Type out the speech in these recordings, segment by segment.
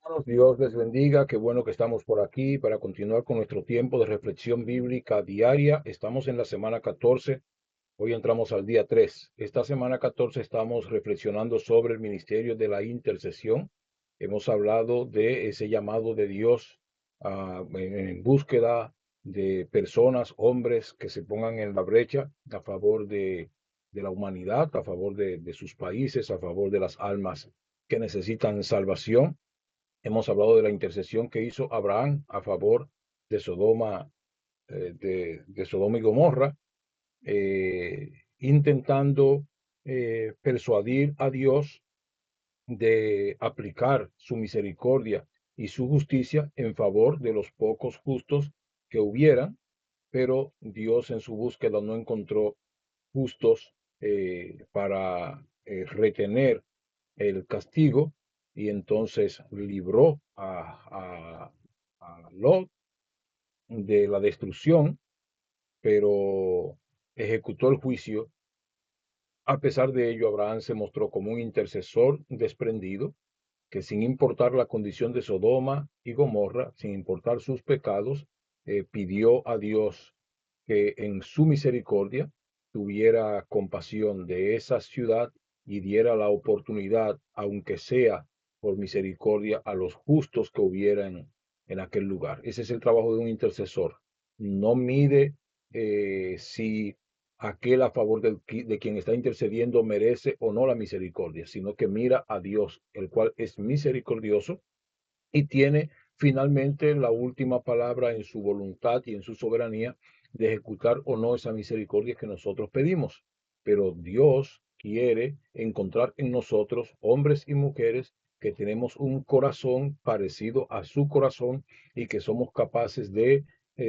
Hermanos, Dios les bendiga. Qué bueno que estamos por aquí para continuar con nuestro tiempo de reflexión bíblica diaria. Estamos en la semana 14. Hoy entramos al día 3. Esta semana 14 estamos reflexionando sobre el ministerio de la intercesión. Hemos hablado de ese llamado de Dios en búsqueda de personas, hombres que se pongan en la brecha a favor de la humanidad, a favor de sus países, a favor de las almas que necesitan salvación. Hemos hablado de la intercesión que hizo Abraham a favor de Sodoma, de Sodoma y Gomorra, intentando persuadir a Dios de aplicar su misericordia y su justicia en favor de los pocos justos que hubieran, pero Dios en su búsqueda no encontró justos para retener el castigo, y entonces libró a Lot de la destrucción, pero ejecutó el juicio. A pesar de ello, Abraham se mostró como un intercesor desprendido, que sin importar la condición de Sodoma y Gomorra, sin importar sus pecados, pidió a Dios que en su misericordia tuviera compasión de esa ciudad y diera la oportunidad, aunque sea por misericordia, a los justos que hubieran en aquel lugar. Ese es el trabajo de un intercesor. No mide si aquel a favor de quien está intercediendo merece o no la misericordia, sino que mira a Dios, el cual es misericordioso y tiene finalmente la última palabra en su voluntad y en su soberanía de ejecutar o no esa misericordia que nosotros pedimos. Pero Dios quiere encontrar en nosotros hombres y mujeres que tenemos un corazón parecido a su corazón y que somos capaces de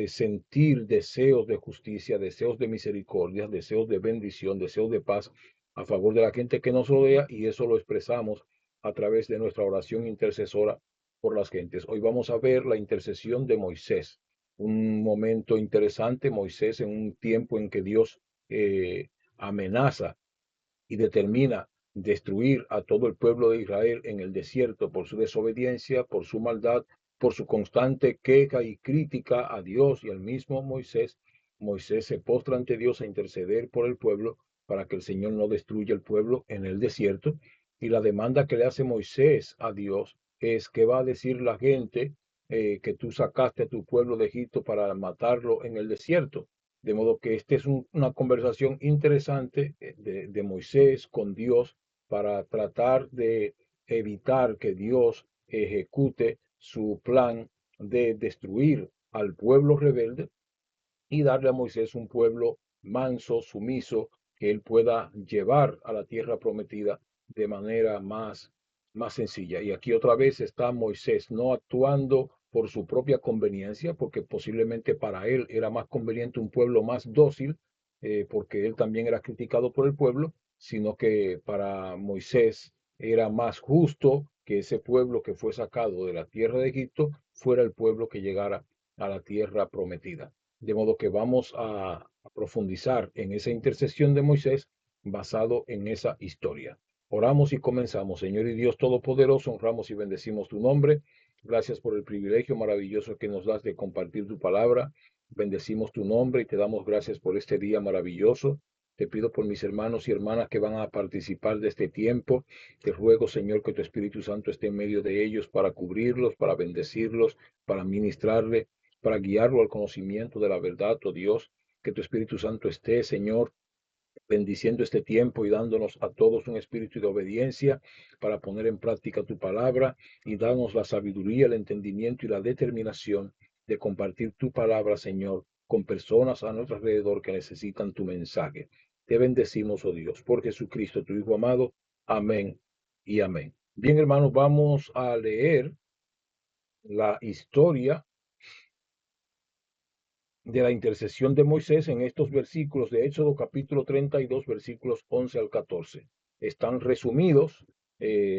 sentir deseos de justicia, deseos de misericordia, deseos de bendición, deseos de paz a favor de la gente que nos rodea, y eso lo expresamos a través de nuestra oración intercesora por las gentes. Hoy vamos a ver la intercesión de Moisés, un momento interesante. Moisés, en un tiempo en que Dios amenaza y determina destruir a todo el pueblo de Israel en el desierto por su desobediencia, por su maldad, por su constante queja y crítica a Dios y al mismo Moisés. Moisés se postra ante Dios a interceder por el pueblo para que el Señor no destruya el pueblo en el desierto. Y la demanda que le hace Moisés a Dios es: ¿qué va a decir la gente que tú sacaste a tu pueblo de Egipto para matarlo en el desierto? De modo que esta es una conversación interesante de Moisés con Dios para tratar de evitar que Dios ejecute su plan de destruir al pueblo rebelde y darle a Moisés un pueblo manso, sumiso, que él pueda llevar a la tierra prometida de manera más sencilla. Y aquí otra vez está Moisés no actuando por su propia conveniencia, porque posiblemente para él era más conveniente un pueblo más dócil, porque él también era criticado por el pueblo, sino que para Moisés era más justo que ese pueblo que fue sacado de la tierra de Egipto fuera el pueblo que llegara a la tierra prometida. De modo que vamos a profundizar en esa intercesión de Moisés basado en esa historia. Oramos y comenzamos. Señor y Dios Todopoderoso, honramos y bendecimos tu nombre. Gracias por el privilegio maravilloso que nos das de compartir tu palabra. Bendecimos tu nombre y te damos gracias por este día maravilloso. Te pido por mis hermanos y hermanas que van a participar de este tiempo. Te ruego, Señor, que tu Espíritu Santo esté en medio de ellos para cubrirlos, para bendecirlos, para ministrarle, para guiarlo al conocimiento de la verdad, oh Dios. Que tu Espíritu Santo esté, Señor, bendiciendo este tiempo y dándonos a todos un espíritu de obediencia para poner en práctica tu palabra, y darnos la sabiduría, el entendimiento y la determinación de compartir tu palabra, Señor, con personas a nuestro alrededor que necesitan tu mensaje. Te bendecimos, oh Dios, por Jesucristo, tu Hijo amado. Amén y amén. Bien, hermanos, vamos a leer la historia de la intercesión de Moisés en estos versículos de Éxodo capítulo 32, versículos 11 al 14. Están resumidos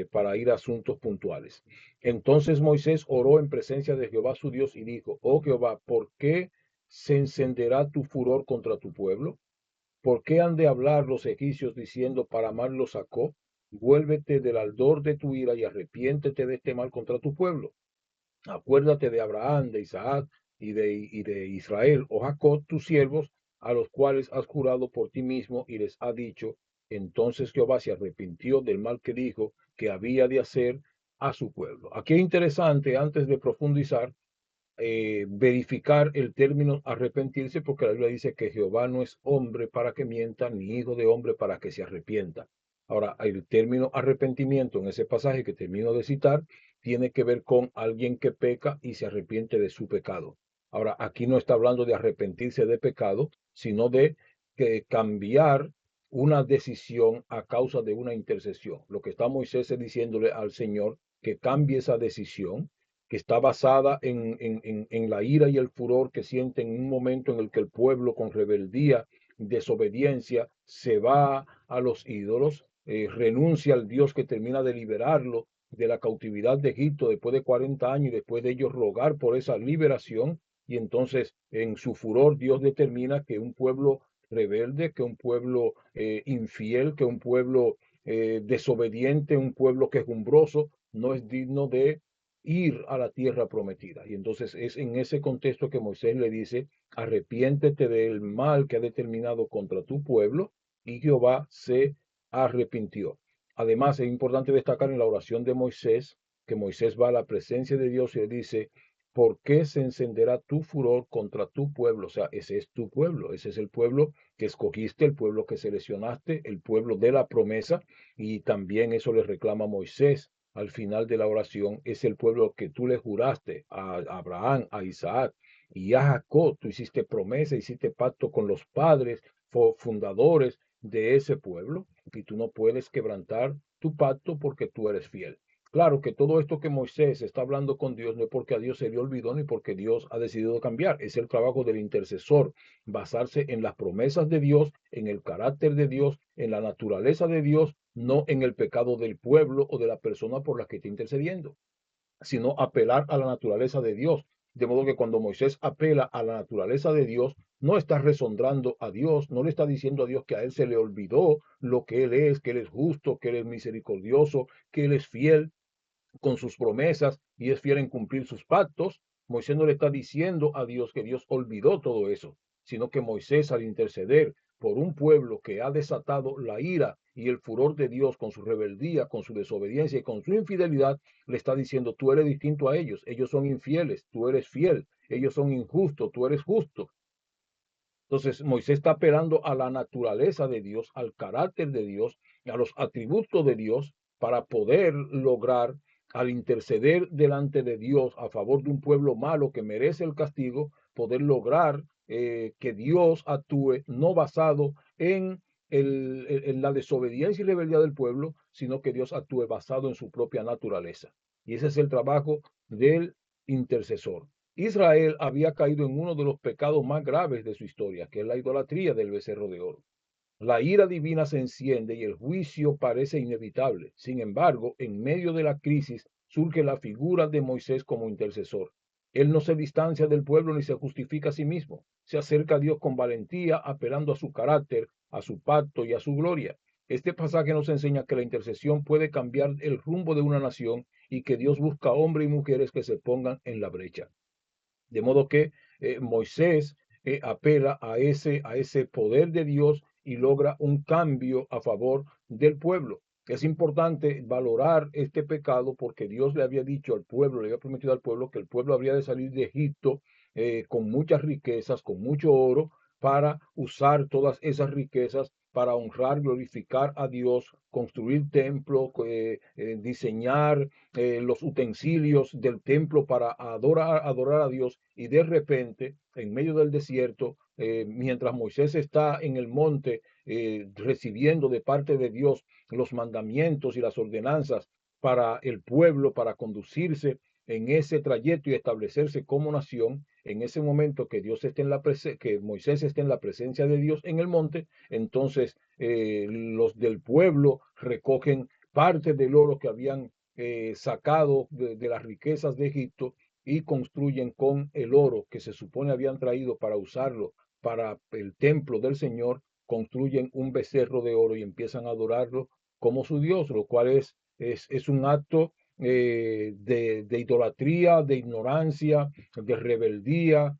para ir a asuntos puntuales. Entonces Moisés oró en presencia de Jehová su Dios y dijo: oh Jehová, ¿por qué se encenderá tu furor contra tu pueblo? ¿Por qué han de hablar los egipcios diciendo: para mal lo sacó? vuélvete del ardor de tu ira y arrepiéntete de este mal contra tu pueblo. Acuérdate de Abraham, de Isaac y de Israel, o Jacob, tus siervos, a los cuales has jurado por ti mismo y les ha dicho. Entonces Jehová se arrepintió del mal que dijo que había de hacer a su pueblo. Aquí es interesante, antes de profundizar, verificar el término arrepentirse, porque la Biblia dice que Jehová no es hombre para que mienta, ni hijo de hombre para que se arrepienta. Ahora, el término arrepentimiento en ese pasaje que termino de citar tiene que ver con alguien que peca y se arrepiente de su pecado. Ahora, aquí no está hablando de arrepentirse de pecado, sino de que cambiar una decisión a causa de una intercesión. Lo que está Moisés es diciéndole al Señor que cambie esa decisión que está basada en la ira y el furor que siente en un momento en el que el pueblo con rebeldía, desobediencia, se va a los ídolos, renuncia al Dios que termina de liberarlo de la cautividad de Egipto después de 40 años y después de ellos rogar por esa liberación. Y entonces en su furor Dios determina que un pueblo rebelde, que un pueblo infiel, que un pueblo desobediente, un pueblo quejumbroso, no es digno de ir a la tierra prometida. Y entonces es en ese contexto que Moisés le dice, arrepiéntete del mal que ha determinado contra tu pueblo, y Jehová se arrepintió. Además, es importante destacar en la oración de Moisés, que Moisés va a la presencia de Dios y le dice, ¿por qué se encenderá tu furor contra tu pueblo? O sea, ese es tu pueblo, ese es el pueblo que escogiste, el pueblo que seleccionaste, el pueblo de la promesa, y también eso le reclama Moisés al final de la oración. Es el pueblo que tú le juraste a Abraham, a Isaac y a Jacob. Tú hiciste promesa, hiciste pacto con los padres fundadores de ese pueblo, y tú no puedes quebrantar tu pacto porque tú eres fiel. Claro que todo esto que Moisés está hablando con Dios no es porque a Dios se le olvidó ni porque Dios ha decidido cambiar. Es el trabajo del intercesor, basarse en las promesas de Dios, en el carácter de Dios, en la naturaleza de Dios, no en el pecado del pueblo o de la persona por la que está intercediendo, sino apelar a la naturaleza de Dios. De modo que cuando Moisés apela a la naturaleza de Dios, no está resondrando a Dios, no le está diciendo a Dios que a él se le olvidó lo que él es, que él es justo, que él es misericordioso, que él es fiel con sus promesas y es fiel en cumplir sus pactos. Moisés no le está diciendo a Dios que Dios olvidó todo eso, sino que Moisés, al interceder por un pueblo que ha desatado la ira y el furor de Dios con su rebeldía, con su desobediencia y con su infidelidad, le está diciendo, tú eres distinto a ellos son infieles, tú eres fiel, ellos son injustos, tú eres justo. Entonces Moisés está apelando a la naturaleza de Dios, al carácter de Dios, a los atributos de Dios, para poder lograr, al interceder delante de Dios a favor de un pueblo malo que merece el castigo, poder lograr que Dios actúe no basado en la desobediencia y rebeldía del pueblo, sino que Dios actúe basado en su propia naturaleza. Y ese es el trabajo del intercesor. Israel había caído en uno de los pecados más graves de su historia, que es la idolatría del becerro de oro. La ira divina se enciende y el juicio parece inevitable. Sin embargo, en medio de la crisis surge la figura de Moisés como intercesor. Él no se distancia del pueblo ni se justifica a sí mismo. Se acerca a Dios con valentía, apelando a su carácter, a su pacto y a su gloria. Este pasaje nos enseña que la intercesión puede cambiar el rumbo de una nación y que Dios busca hombres y mujeres que se pongan en la brecha. De modo que Moisés apela a ese poder de Dios y logra un cambio a favor del pueblo. Es importante valorar este pecado porque Dios le había dicho al pueblo, le había prometido al pueblo que el pueblo habría de salir de Egipto con muchas riquezas, con mucho oro, para usar todas esas riquezas para honrar, glorificar a Dios, construir templos, diseñar los utensilios del templo para adorar a Dios. Y de repente, en medio del desierto, mientras Moisés está en el monte recibiendo de parte de Dios los mandamientos y las ordenanzas para el pueblo, para conducirse en ese trayecto y establecerse como nación, en ese momento que Dios esté en que Moisés esté en la presencia de Dios en el monte, entonces los del pueblo recogen parte del oro que habían sacado de las riquezas de Egipto y construyen con el oro que se supone habían traído para usarlo para el templo del Señor, construyen un becerro de oro y empiezan a adorarlo como su Dios, lo cual es un acto de idolatría, de ignorancia, de rebeldía,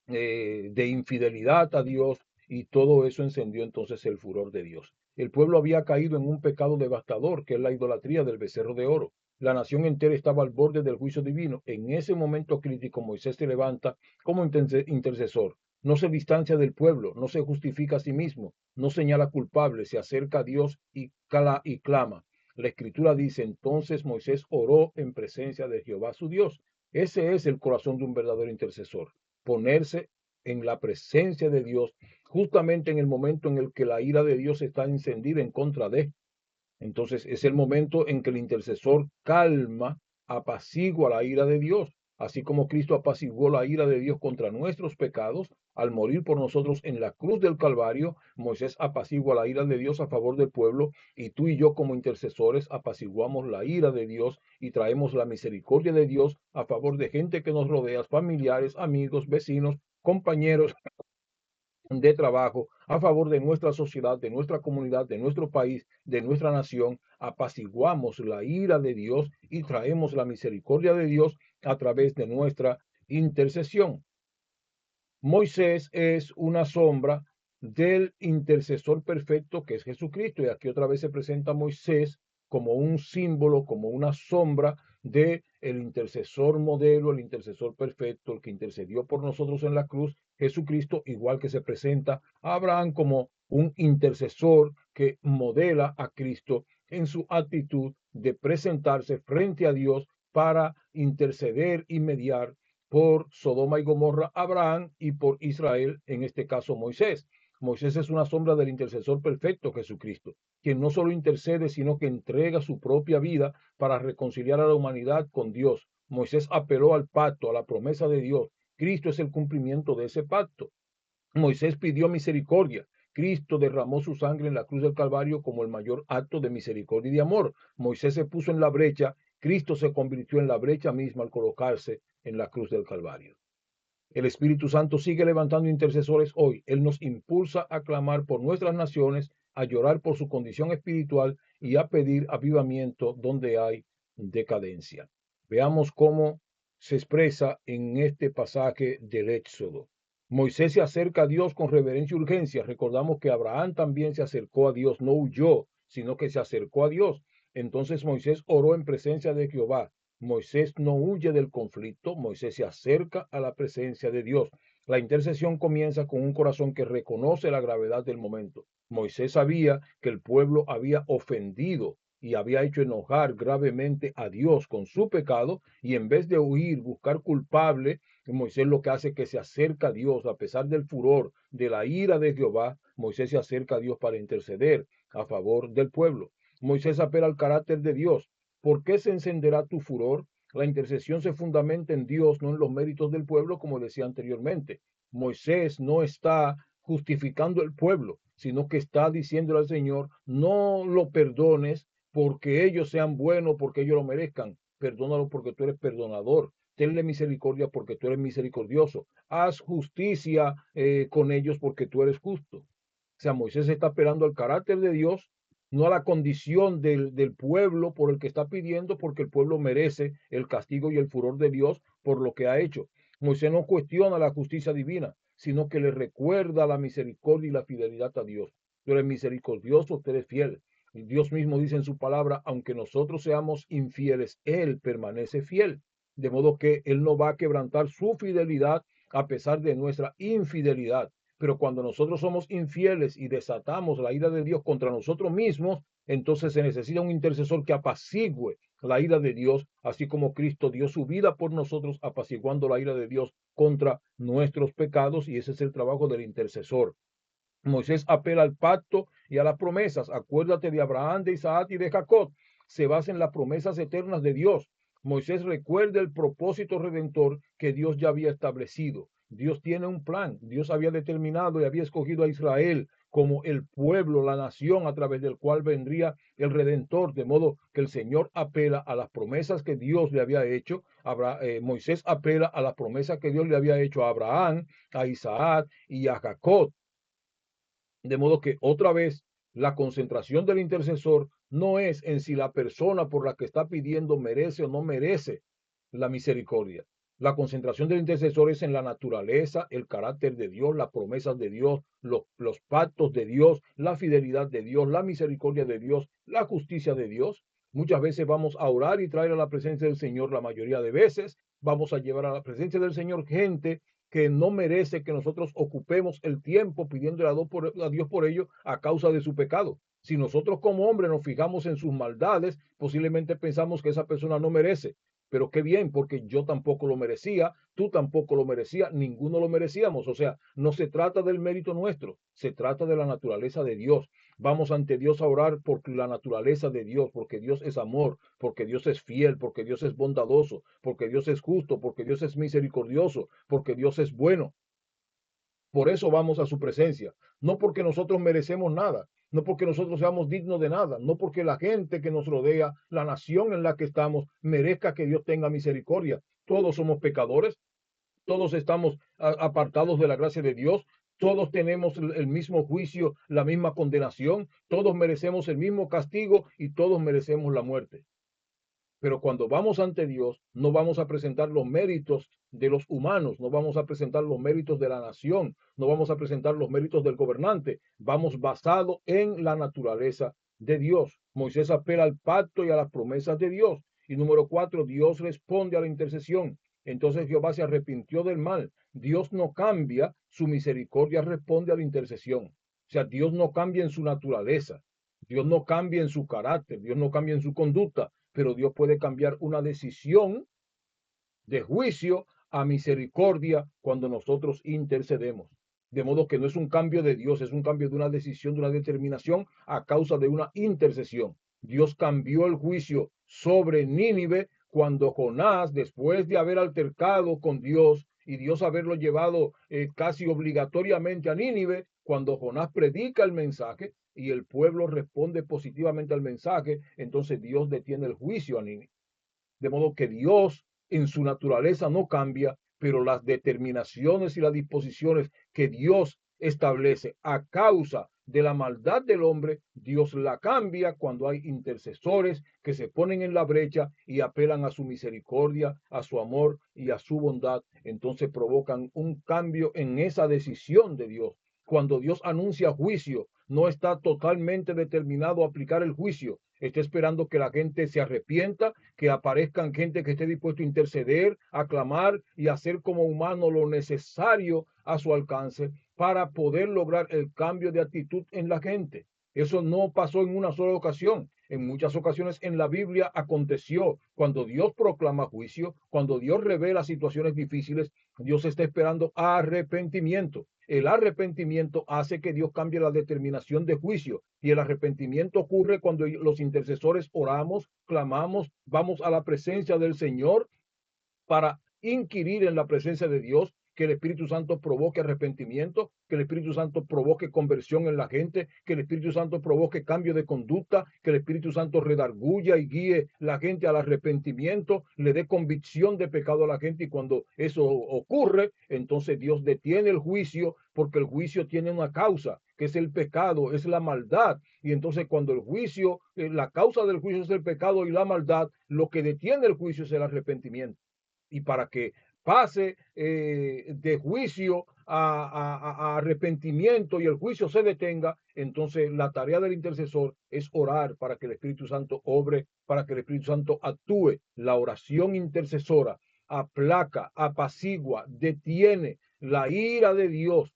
de infidelidad a Dios, y todo eso encendió entonces el furor de Dios. El pueblo había caído en un pecado devastador, que es la idolatría del becerro de oro. La nación entera estaba al borde del juicio divino. En ese momento crítico, Moisés se levanta como intercesor. No se distancia del pueblo, no se justifica a sí mismo, no señala culpable, se acerca a Dios y clama. La escritura dice, entonces Moisés oró en presencia de Jehová su Dios. Ese es el corazón de un verdadero intercesor, ponerse en la presencia de Dios, justamente en el momento en el que la ira de Dios está encendida en contra de. Entonces es el momento en que el intercesor calma, apacigua la ira de Dios, así como Cristo apaciguó la ira de Dios contra nuestros pecados al morir por nosotros en la cruz del Calvario. Moisés apacigua la ira de Dios a favor del pueblo, y tú y yo como intercesores apaciguamos la ira de Dios y traemos la misericordia de Dios a favor de gente que nos rodea, familiares, amigos, vecinos, compañeros de trabajo, a favor de nuestra sociedad, de nuestra comunidad, de nuestro país, de nuestra nación. Apaciguamos la ira de Dios y traemos la misericordia de Dios a través de nuestra intercesión. Moisés es una sombra del intercesor perfecto que es Jesucristo. Y aquí otra vez se presenta Moisés como un símbolo, como una sombra de el intercesor modelo, el intercesor perfecto, el que intercedió por nosotros en la cruz, Jesucristo, igual que se presenta a Abraham como un intercesor que modela a Cristo en su actitud de presentarse frente a Dios para interceder y mediar por Sodoma y Gomorra, Abraham, y por Israel, en este caso Moisés. Moisés es una sombra del intercesor perfecto, Jesucristo, quien no solo intercede, sino que entrega su propia vida para reconciliar a la humanidad con Dios. Moisés apeló al pacto, a la promesa de Dios. Cristo es el cumplimiento de ese pacto. Moisés pidió misericordia. Cristo derramó su sangre en la cruz del Calvario como el mayor acto de misericordia y de amor. Moisés se puso en la brecha. Cristo se convirtió en la brecha misma al colocarse en la cruz del Calvario. El Espíritu Santo sigue levantando intercesores hoy. Él nos impulsa a clamar por nuestras naciones, a llorar por su condición espiritual y a pedir avivamiento donde hay decadencia. Veamos cómo se expresa en este pasaje del Éxodo. Moisés se acerca a Dios con reverencia y urgencia. Recordamos que Abraham también se acercó a Dios, no huyó, sino que se acercó a Dios. Entonces Moisés oró en presencia de Jehová. Moisés no huye del conflicto, Moisés se acerca a la presencia de Dios. La intercesión comienza con un corazón que reconoce la gravedad del momento. Moisés sabía que el pueblo había ofendido y había hecho enojar gravemente a Dios con su pecado, y en vez de huir, buscar culpable, Moisés lo que hace es que se acerca a Dios a pesar del furor, de la ira de Jehová. Moisés se acerca a Dios para interceder a favor del pueblo. Moisés apela al carácter de Dios. ¿Por qué se encenderá tu furor? La intercesión se fundamenta en Dios, no en los méritos del pueblo, como decía anteriormente. Moisés no está justificando el pueblo, sino que está diciéndole al Señor, no lo perdones porque ellos sean buenos, porque ellos lo merezcan. Perdónalo porque tú eres perdonador. Tenle misericordia porque tú eres misericordioso. Haz justicia con ellos porque tú eres justo. O sea, Moisés está apelando al carácter de Dios, no a la condición del pueblo por el que está pidiendo, porque el pueblo merece el castigo y el furor de Dios por lo que ha hecho. Moisés no cuestiona la justicia divina, sino que le recuerda la misericordia y la fidelidad a Dios. Tú eres misericordioso, tú eres fiel. Y Dios mismo dice en su palabra, aunque nosotros seamos infieles, Él permanece fiel. De modo que Él no va a quebrantar su fidelidad a pesar de nuestra infidelidad. Pero cuando nosotros somos infieles y desatamos la ira de Dios contra nosotros mismos, entonces se necesita un intercesor que apacigüe la ira de Dios, así como Cristo dio su vida por nosotros, apaciguando la ira de Dios contra nuestros pecados, y ese es el trabajo del intercesor. Moisés apela al pacto y a las promesas. Acuérdate de Abraham, de Isaac y de Jacob. Se basa en las promesas eternas de Dios. Moisés recuerda el propósito redentor que Dios ya había establecido. Dios tiene un plan. Dios había determinado y había escogido a Israel como el pueblo, la nación a través del cual vendría el Redentor, de modo que el Señor apela a las promesas que Dios le había hecho. Moisés apela a las promesas que Dios le había hecho a Abraham, a Isaac y a Jacob. De modo que otra vez la concentración del intercesor no es en si la persona por la que está pidiendo merece o no merece la misericordia. La concentración del intercesor es en la naturaleza, el carácter de Dios, las promesas de Dios, los pactos de Dios, la fidelidad de Dios, la misericordia de Dios, la justicia de Dios. Muchas veces vamos a orar y traer a la presencia del Señor, la mayoría de veces vamos a llevar a la presencia del Señor gente que no merece que nosotros ocupemos el tiempo pidiéndole a Dios por ello a causa de su pecado. Si nosotros como hombres nos fijamos en sus maldades, posiblemente pensamos que esa persona no merece. Pero qué bien, porque yo tampoco lo merecía, tú tampoco lo merecías, ninguno lo merecíamos. O sea, no se trata del mérito nuestro, se trata de la naturaleza de Dios. Vamos ante Dios a orar por la naturaleza de Dios, porque Dios es amor, porque Dios es fiel, porque Dios es bondadoso, porque Dios es justo, porque Dios es misericordioso, porque Dios es bueno. Por eso vamos a su presencia, no porque nosotros merecemos nada, no porque nosotros seamos dignos de nada, no porque la gente que nos rodea, la nación en la que estamos, merezca que Dios tenga misericordia. Todos somos pecadores, todos estamos apartados de la gracia de Dios, todos tenemos el mismo juicio, la misma condenación, todos merecemos el mismo castigo y todos merecemos la muerte. Pero cuando vamos ante Dios, no vamos a presentar los méritos de los humanos, no vamos a presentar los méritos de la nación, no vamos a presentar los méritos del gobernante. Vamos basado en la naturaleza de Dios. Moisés apela al pacto y a las promesas de Dios. Y número 4, Dios responde a la intercesión. Entonces Jehová se arrepintió del mal. Dios no cambia, su misericordia responde a la intercesión. O sea, Dios no cambia en su naturaleza, Dios no cambia en su carácter, Dios no cambia en su conducta, pero Dios puede cambiar una decisión de juicio a misericordia cuando nosotros intercedemos. De modo que no es un cambio de Dios, es un cambio de una decisión, de una determinación a causa de una intercesión. Dios cambió el juicio sobre Nínive cuando Jonás, después de haber altercado con Dios y Dios haberlo llevado casi obligatoriamente a Nínive, cuando Jonás predica el mensaje y el pueblo responde positivamente al mensaje, entonces Dios detiene el juicio a Nínive. De modo que Dios en su naturaleza no cambia, pero las determinaciones y las disposiciones que Dios establece a causa de la maldad del hombre, Dios la cambia cuando hay intercesores que se ponen en la brecha y apelan a su misericordia, a su amor y a su bondad. Entonces provocan un cambio en esa decisión de Dios. Cuando Dios anuncia juicio, no está totalmente determinado a aplicar el juicio, está esperando que la gente se arrepienta, que aparezcan gente que esté dispuesto a interceder, a clamar y hacer como humano lo necesario a su alcance para poder lograr el cambio de actitud en la gente. Eso no pasó en una sola ocasión. En muchas ocasiones en la Biblia aconteció cuando Dios proclama juicio, cuando Dios revela situaciones difíciles, Dios está esperando arrepentimiento. El arrepentimiento hace que Dios cambie la determinación de juicio y el arrepentimiento ocurre cuando los intercesores oramos, clamamos, vamos a la presencia del Señor para inquirir en la presencia de Dios, que el Espíritu Santo provoque arrepentimiento, que el Espíritu Santo provoque conversión en la gente, que el Espíritu Santo provoque cambio de conducta, que el Espíritu Santo redarguya y guíe la gente al arrepentimiento, le dé convicción de pecado a la gente y cuando eso ocurre, entonces Dios detiene el juicio porque el juicio tiene una causa, que es el pecado, es la maldad. Y entonces cuando el juicio, la causa del juicio es el pecado y la maldad, lo que detiene el juicio es el arrepentimiento y para que pase de juicio a arrepentimiento y el juicio se detenga, entonces la tarea del intercesor es orar para que el Espíritu Santo obre, para que el Espíritu Santo actúe. La oración intercesora aplaca, apacigua, detiene la ira de Dios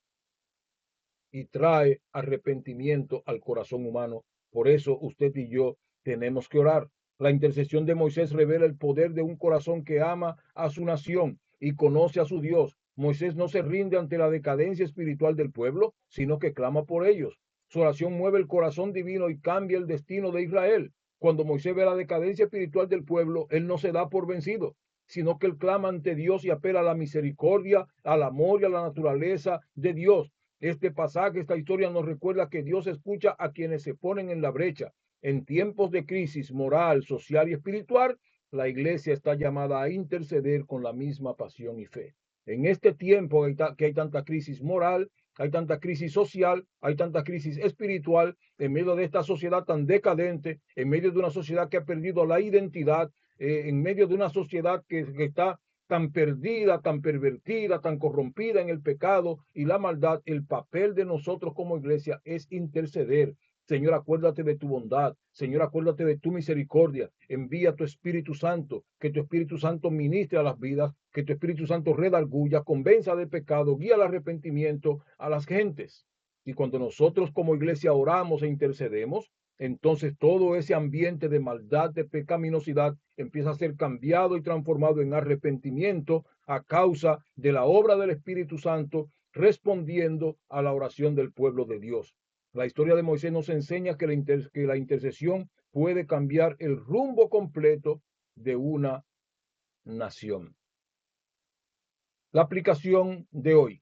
y trae arrepentimiento al corazón humano. Por eso usted y yo tenemos que orar. La intercesión de Moisés revela el poder de un corazón que ama a su nación y conoce a su Dios. Moisés no se rinde ante la decadencia espiritual del pueblo, sino que clama por ellos. Su oración mueve el corazón divino y cambia el destino de Israel. Cuando Moisés ve la decadencia espiritual del pueblo, él no se da por vencido, sino que él clama ante Dios y apela a la misericordia, al amor y a la naturaleza de Dios. Este pasaje, esta historia nos recuerda que Dios escucha a quienes se ponen en la brecha. En tiempos de crisis moral, social y espiritual, la iglesia está llamada a interceder con la misma pasión y fe. En este tiempo que hay tanta crisis moral, hay tanta crisis social, hay tanta crisis espiritual, en medio de esta sociedad tan decadente, en medio de una sociedad que ha perdido la identidad, en medio de una sociedad que está tan perdida, tan pervertida, tan corrompida en el pecado y la maldad. El papel de nosotros como iglesia es interceder. Señor, acuérdate de tu bondad. Señor, acuérdate de tu misericordia. Envía tu Espíritu Santo, que tu Espíritu Santo ministre a las vidas, que tu Espíritu Santo redarguya, convenza de pecado, guía al arrepentimiento a las gentes. Y cuando nosotros como iglesia oramos e intercedemos, entonces todo ese ambiente de maldad, de pecaminosidad, empieza a ser cambiado y transformado en arrepentimiento a causa de la obra del Espíritu Santo, respondiendo a la oración del pueblo de Dios. La historia de Moisés nos enseña que la intercesión puede cambiar el rumbo completo de una nación. La aplicación de hoy.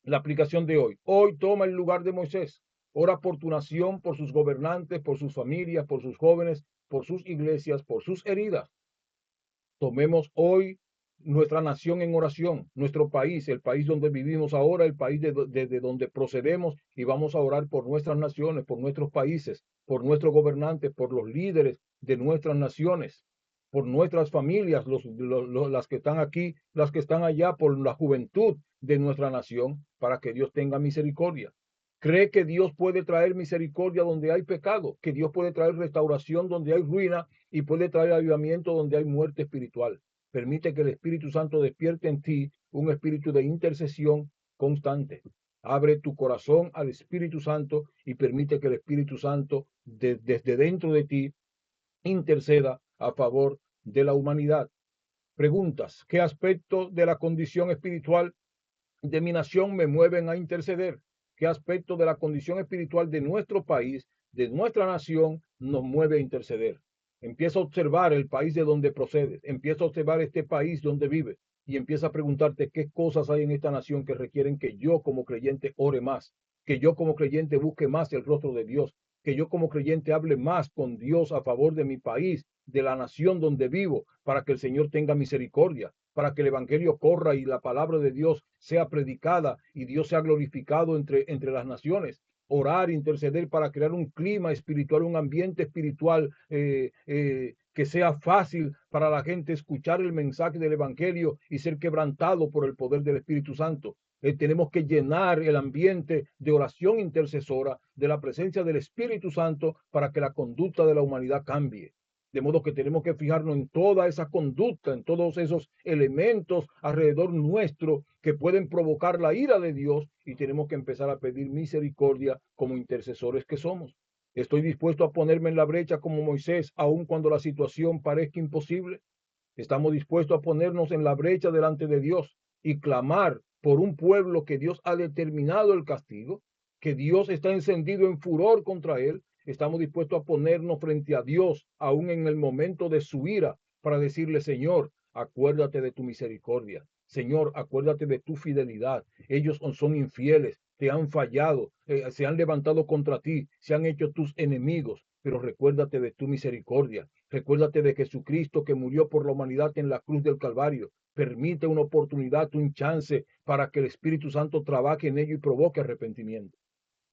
La aplicación de hoy. Hoy toma el lugar de Moisés. Ora por tu nación, por sus gobernantes, por sus familias, por sus jóvenes, por sus iglesias, por sus heridas. Tomemos hoy nuestra nación en oración, nuestro país, el país donde vivimos ahora, el país desde donde procedemos, y vamos a orar por nuestras naciones, por nuestros países, por nuestros gobernantes, por los líderes de nuestras naciones, por nuestras familias, las que están aquí, las que están allá, por la juventud de nuestra nación, para que Dios tenga misericordia. Cree que Dios puede traer misericordia donde hay pecado, que Dios puede traer restauración donde hay ruina y puede traer avivamiento donde hay muerte espiritual. Permite que el Espíritu Santo despierte en ti un espíritu de intercesión constante. Abre tu corazón al Espíritu Santo y permite que el Espíritu Santo desde dentro de ti interceda a favor de la humanidad. Preguntas: ¿qué aspecto de la condición espiritual de mi nación me mueven a interceder? ¿Qué aspecto de la condición espiritual de nuestro país, de nuestra nación, nos mueve a interceder? Empieza a observar el país de donde procedes, empieza a observar este país donde vives y empieza a preguntarte qué cosas hay en esta nación que requieren que yo como creyente ore más, que yo como creyente busque más el rostro de Dios, que yo como creyente hable más con Dios a favor de mi país, de la nación donde vivo, para que el Señor tenga misericordia, para que el evangelio corra y la palabra de Dios sea predicada y Dios sea glorificado entre las naciones. Orar, interceder para crear un clima espiritual, un ambiente espiritual que sea fácil para la gente escuchar el mensaje del evangelio y ser quebrantado por el poder del Espíritu Santo. Tenemos que llenar el ambiente de oración intercesora, de la presencia del Espíritu Santo, para que la conducta de la humanidad cambie. De modo que tenemos que fijarnos en toda esa conducta, en todos esos elementos alrededor nuestro que pueden provocar la ira de Dios, y tenemos que empezar a pedir misericordia como intercesores que somos. Estoy dispuesto a ponerme en la brecha como Moisés, aun cuando la situación parezca imposible. Estamos dispuestos a ponernos en la brecha delante de Dios y clamar por un pueblo que Dios ha determinado el castigo, que Dios está encendido en furor contra él. Estamos dispuestos a ponernos frente a Dios, aún en el momento de su ira, para decirle: Señor, acuérdate de tu misericordia. Señor, acuérdate de tu fidelidad. Ellos son infieles, te han fallado, se han levantado contra ti, se han hecho tus enemigos, pero recuérdate de tu misericordia. Recuérdate de Jesucristo, que murió por la humanidad en la cruz del Calvario. Permite una oportunidad, un chance, para que el Espíritu Santo trabaje en ello y provoque arrepentimiento.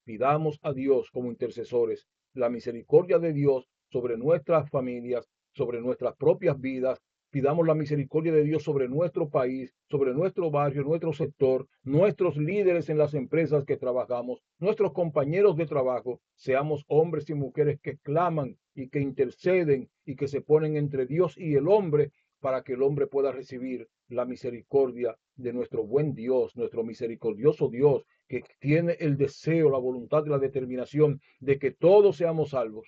Pidamos a Dios como intercesores la misericordia de Dios sobre nuestras familias, sobre nuestras propias vidas. Pidamos la misericordia de Dios sobre nuestro país, sobre nuestro barrio, nuestro sector, nuestros líderes en las empresas que trabajamos, nuestros compañeros de trabajo. Seamos hombres y mujeres que claman y que interceden y que se ponen entre Dios y el hombre, para que el hombre pueda recibir la misericordia de nuestro buen Dios, nuestro misericordioso Dios, que tiene el deseo, la voluntad y la determinación de que todos seamos salvos.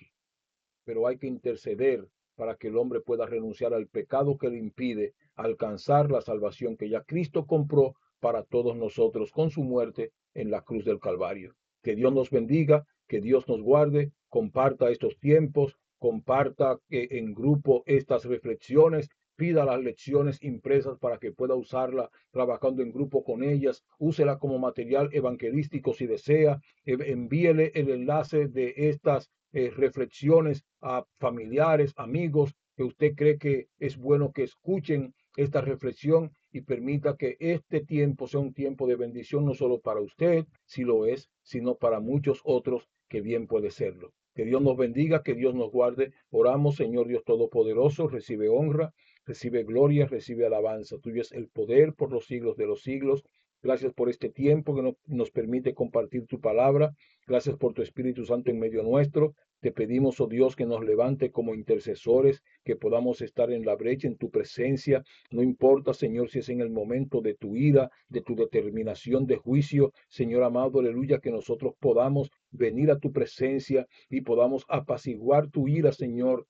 Pero hay que interceder para que el hombre pueda renunciar al pecado que le impide alcanzar la salvación que ya Cristo compró para todos nosotros con su muerte en la cruz del Calvario. Que Dios nos bendiga, que Dios nos guarde, comparta estos tiempos, comparta en grupo estas reflexiones, pida las lecciones impresas para que pueda usarla trabajando en grupo con ellas, úsela como material evangelístico si desea, envíele el enlace de estas reflexiones a familiares, amigos que usted cree que es bueno que escuchen esta reflexión y permita que este tiempo sea un tiempo de bendición no solo para usted, si lo es, sino para muchos otros que bien puede serlo. Que Dios nos bendiga, que Dios nos guarde. Oramos, Señor Dios Todopoderoso, recibe honra, recibe gloria, recibe alabanza. Tuyo es el poder por los siglos de los siglos. Gracias por este tiempo que nos permite compartir tu palabra. Gracias por tu Espíritu Santo en medio nuestro. Te pedimos, oh Dios, que nos levante como intercesores, que podamos estar en la brecha, en tu presencia. No importa, Señor, si es en el momento de tu ira, de tu determinación de juicio. Señor amado, aleluya, que nosotros podamos venir a tu presencia y podamos apaciguar tu ira, Señor,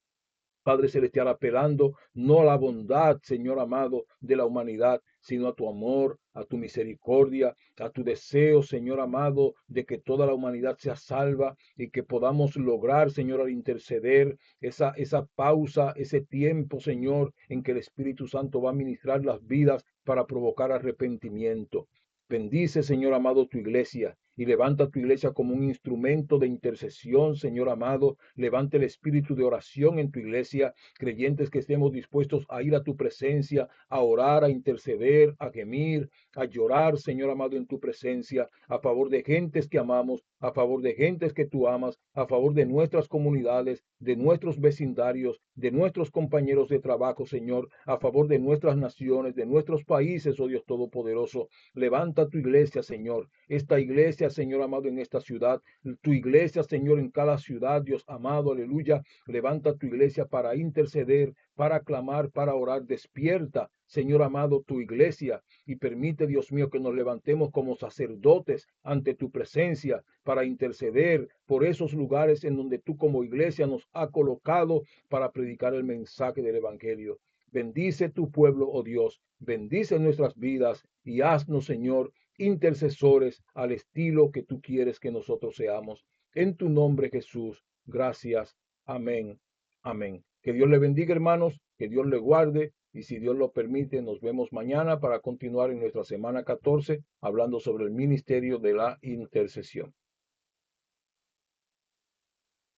Padre Celestial, apelando no a la bondad, Señor amado, de la humanidad, sino a tu amor, a tu misericordia, a tu deseo, Señor amado, de que toda la humanidad sea salva y que podamos lograr, Señor, al interceder esa pausa, ese tiempo, Señor, en que el Espíritu Santo va a ministrar las vidas para provocar arrepentimiento. Bendice, Señor amado, tu iglesia y levanta tu iglesia como un instrumento de intercesión, Señor amado. Levanta el espíritu de oración en tu iglesia, creyentes que estemos dispuestos a ir a tu presencia, a orar, a interceder, a gemir, a llorar, Señor amado, en tu presencia, a favor de gentes que amamos, a favor de gentes que tú amas, a favor de nuestras comunidades, de nuestros vecindarios, de nuestros compañeros de trabajo, Señor, a favor de nuestras naciones, de nuestros países, oh Dios Todopoderoso. Levanta tu iglesia, Señor, esta iglesia, Señor amado, en esta ciudad, tu iglesia, Señor, en cada ciudad, Dios amado, aleluya. Levanta tu iglesia para interceder, para clamar, para orar. Despierta, Señor amado, tu iglesia y permite, Dios mío, que nos levantemos como sacerdotes ante tu presencia para interceder por esos lugares en donde tú como iglesia nos ha colocado para predicar el mensaje del Evangelio. Bendice tu pueblo, oh Dios, bendice nuestras vidas y haznos, Señor, intercesores al estilo que tú quieres que nosotros seamos. En tu nombre, Jesús, gracias. Amén. Amén. Que Dios le bendiga, hermanos, que Dios le guarde y si Dios lo permite, nos vemos mañana para continuar en nuestra semana 14 hablando sobre el ministerio de la intercesión.